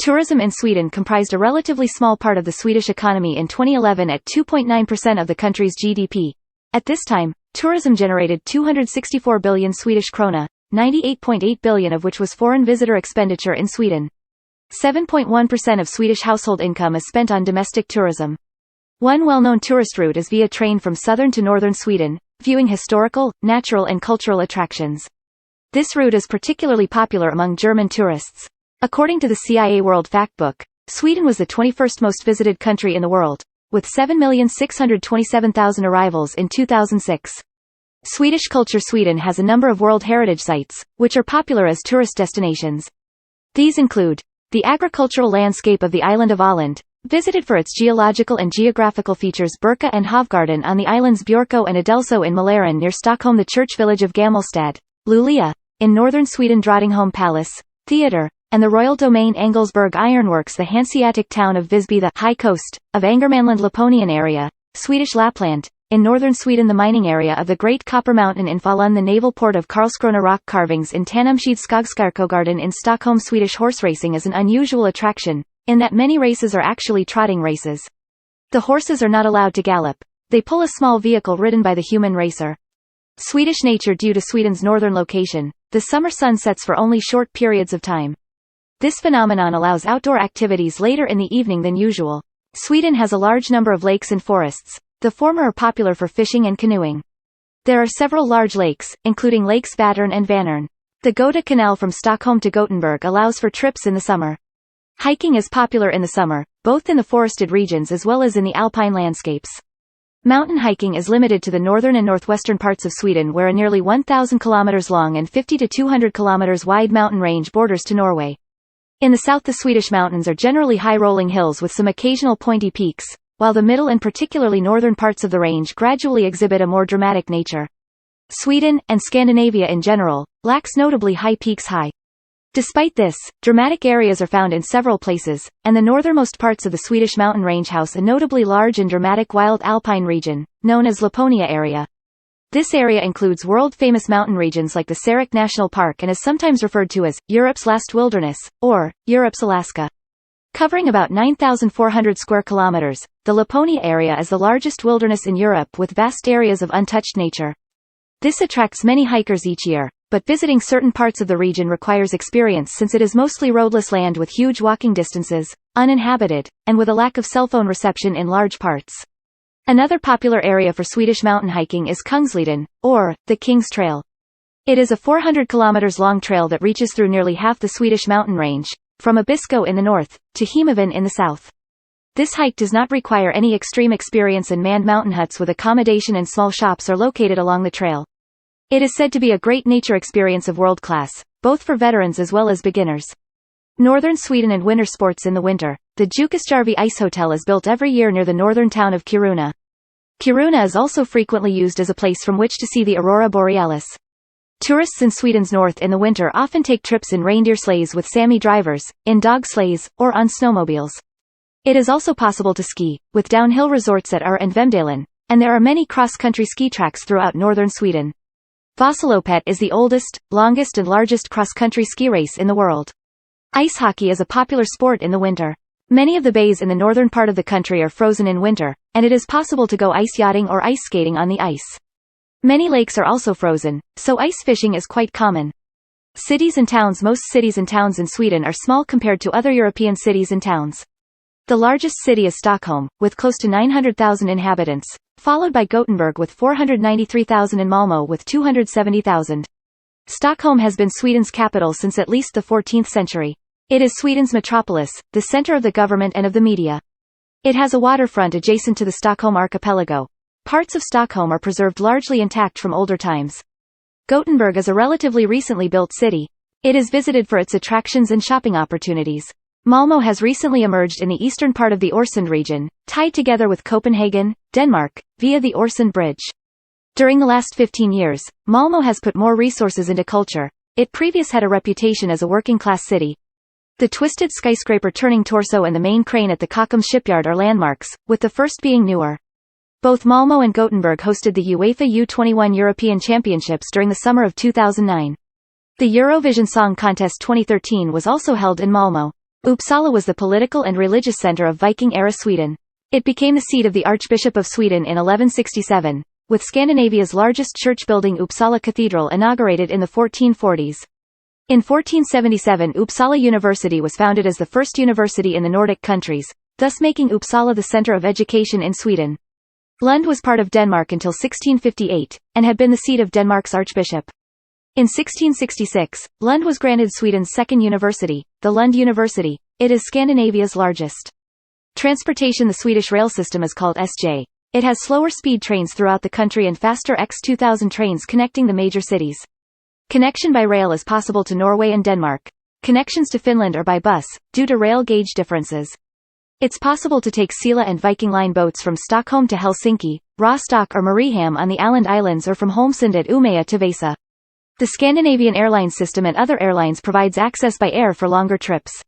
Tourism in Sweden comprised a relatively small part of the Swedish economy in 2011 at 2.9% of the country's GDP. At this time, tourism generated 264 billion Swedish krona, 98.8 billion of which was foreign visitor expenditure in Sweden. 7.1% of Swedish household income is spent on domestic tourism. One well-known tourist route is via train from southern to northern Sweden, viewing historical, natural and cultural attractions. This route is particularly popular among German tourists. According to the CIA World Factbook, Sweden was the 21st most visited country in the world, with 7,627,000 arrivals in 2006. Swedish Culture Sweden has a number of World Heritage Sites, which are popular as tourist destinations. These include the agricultural landscape of the island of Åland, visited for its geological and geographical features, Birka and Hovgarden on the islands Björkö and Adelso in Mälaren near Stockholm, the church village of Gammelstad, Luleå, in northern Sweden, Drottningholm Palace, Theatre, and the Royal Domain Engelsberg Ironworks, the Hanseatic town of Visby, the high coast of Angermanland Laponian area, Swedish Lapland, in northern Sweden, the mining area of the Great Copper Mountain in Falun, the naval port of Karlskrona, rock carvings in Tanumshede Skogskyrkogården in Stockholm. Swedish horse racing is an unusual attraction, in that many races are actually trotting races. The horses are not allowed to gallop. They pull a small vehicle ridden by the human racer. Swedish nature. Due to Sweden's northern location, the summer sun sets for only short periods of time. This phenomenon allows outdoor activities later in the evening than usual. Sweden has a large number of lakes and forests. The former are popular for fishing and canoeing. There are several large lakes, including Lakes Vättern and Vänern. The Gota Canal from Stockholm to Gothenburg allows for trips in the summer. Hiking is popular in the summer, both in the forested regions as well as in the alpine landscapes. Mountain hiking is limited to the northern and northwestern parts of Sweden, where a nearly 1,000 kilometers long and 50 to 200 kilometers wide mountain range borders to Norway. In the south, the Swedish mountains are generally high rolling hills with some occasional pointy peaks, while the middle and particularly northern parts of the range gradually exhibit a more dramatic nature. Sweden, and Scandinavia in general, lacks notably high peaks. Despite this, dramatic areas are found in several places, and the northernmost parts of the Swedish mountain range house a notably large and dramatic wild alpine region, known as Laponia area. This area includes world-famous mountain regions like the Sarek National Park and is sometimes referred to as Europe's last wilderness, or Europe's Alaska. Covering about 9,400 square kilometers, the Laponia area is the largest wilderness in Europe with vast areas of untouched nature. This attracts many hikers each year, but visiting certain parts of the region requires experience since it is mostly roadless land with huge walking distances, uninhabited, and with a lack of cell phone reception in large parts. Another popular area for Swedish mountain hiking is Kungsleden, or the King's Trail. It is a 400 kilometers long trail that reaches through nearly half the Swedish mountain range, from Abisko in the north, to Hemavan in the south. This hike does not require any extreme experience, and manned mountain huts with accommodation and small shops are located along the trail. It is said to be a great nature experience of world class, both for veterans as well as beginners. Northern Sweden and winter sports. In the winter, the Jukkasjärvi Ice Hotel is built every year near the northern town of Kiruna. Kiruna is also frequently used as a place from which to see the aurora borealis. Tourists in Sweden's north in the winter often take trips in reindeer sleighs with Sami drivers, in dog sleighs, or on snowmobiles. It is also possible to ski, with downhill resorts at and Vemdalen, and there are many cross-country ski tracks throughout northern Sweden. Vasaloppet is the oldest, longest and largest cross-country ski race in the world. Ice hockey is a popular sport in the winter. Many of the bays in the northern part of the country are frozen in winter, and it is possible to go ice yachting or ice skating on the ice. Many lakes are also frozen, so ice fishing is quite common. Cities and towns. Most cities and towns in Sweden are small compared to other European cities and towns. The largest city is Stockholm, with close to 900,000 inhabitants, followed by Gothenburg with 493,000 and Malmö with 270,000. Stockholm has been Sweden's capital since at least the 14th century. It is Sweden's metropolis, the center of the government and of the media. It has a waterfront adjacent to the Stockholm archipelago. Parts of Stockholm are preserved largely intact from older times. Gothenburg is a relatively recently built city. It is visited for its attractions and shopping opportunities. Malmö has recently emerged in the eastern part of the Øresund region, tied together with Copenhagen, Denmark, via the Øresund Bridge. During the last 15 years, Malmö has put more resources into culture. It previously had a reputation as a working-class city. The twisted skyscraper turning torso and the main crane at the Kockums shipyard are landmarks, with the first being newer. Both Malmö and Gothenburg hosted the UEFA U21 European Championships during the summer of 2009. The Eurovision Song Contest 2013 was also held in Malmö. Uppsala was the political and religious center of Viking-era Sweden. It became the seat of the Archbishop of Sweden in 1167, with Scandinavia's largest church building Uppsala Cathedral inaugurated in the 1440s. In 1477 Uppsala University was founded as the first university in the Nordic countries, thus making Uppsala the center of education in Sweden. Lund was part of Denmark until 1658, and had been the seat of Denmark's archbishop. In 1666, Lund was granted Sweden's second university, the Lund University. It is Scandinavia's largest. Transportation. The Swedish rail system is called SJ. It has slower speed trains throughout the country and faster X2000 trains connecting the major cities. Connection by rail is possible to Norway and Denmark. Connections to Finland are by bus, due to rail gauge differences. It's possible to take Sila and Viking Line boats from Stockholm to Helsinki, Rostock or Mariehamn on the Åland Islands, or from Holmsund at Umeå to Vasa. The Scandinavian Airlines system and other airlines provides access by air for longer trips.